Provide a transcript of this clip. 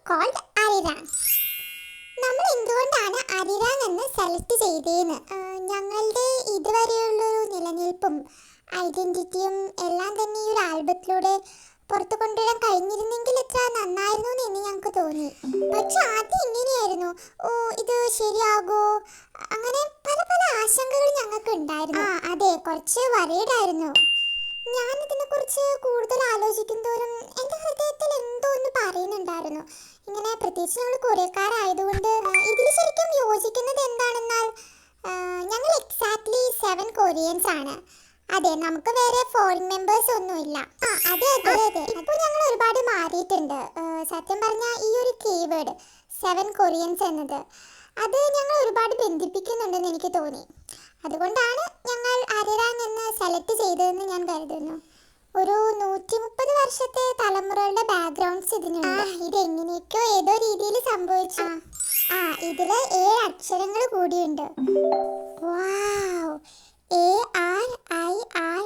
called Arirang. നമ്മൾ എന്തുകൊണ്ടാണ് അരിറാങ് എന്ന് സെലക്ട് ചെയ്തതെന്ന് ഞങ്ങളുടെ ഇതുവരെയുള്ളൊരു നിലനിൽപ്പും ഐഡൻറ്റിറ്റിയും എല്ലാം തന്നെ ഈ ഒരു ആൽബത്തിലൂടെ പുറത്തു കൊണ്ടുവരാൻ കഴിഞ്ഞിരുന്നെങ്കിൽ എത്ര നന്നായിരുന്നു എന്ന് ഞങ്ങൾക്ക് തോന്നി. പക്ഷെ ആദ്യം ഇങ്ങനെയായിരുന്നു, ഓ ഇത് ശരിയാകോ, അങ്ങനെ പല പല ആശങ്കകൾ ഞങ്ങൾക്ക് ഉണ്ടായിരുന്നു. അതെ, കുറച്ച് വറീഡായിരുന്നു. ഞാനിതിനെക്കുറിച്ച് കൂടുതൽ ആലോചിക്കുന്തോറും എൻ്റെ ഹൃദയത്തിൽ എന്തോ ഒന്ന് പറയുന്നുണ്ടായിരുന്നു. ഇങ്ങനെ പ്രത്യേകിച്ച് ഞങ്ങൾ കൊറിയക്കാരായതുകൊണ്ട് ഇതിൽ ശരിക്കും യോജിക്കുന്നത് എന്താണെന്നാൽ ഞങ്ങൾ എക്സാക്ട്ലി 7 കൊറിയൻസ് ആണ്. അതെ, നമുക്ക് വേറെ ഫോറിൻ മെമ്പേഴ്സ് ഒന്നുമില്ല. അതെ അതെ അതെ, ഇപ്പോൾ ഞങ്ങൾ ഒരുപാട് മാറിയിട്ടുണ്ട്. സത്യം പറഞ്ഞാൽ ഈ ഒരു കീവേഡ് 7 കൊറിയൻസ് എന്നത് അത് ഞങ്ങൾ ഒരുപാട് ബന്ധിപ്പിക്കുന്നുണ്ടെന്ന് എനിക്ക് തോന്നി. അതുകൊണ്ടാണ് ഞങ്ങൾ അരിറാങ് എന്ന് സെലക്ട് ചെയ്തതെന്ന് ഞാൻ കരുതുന്നു. ഒരു 130 വർഷത്തെ തലമുറകളുടെ ബാക്ക്ഗ്രൗണ്ട്സ് ഇതിനുണ്ട്. ഇതെങ്ങനെയൊക്കെയോ ഏതോ രീതിയിൽ സംഭവിച്ചു. ഇതില് 7 അക്ഷരങ്ങൾ കൂടിയുണ്ട്. വാവ്, ARIRANG.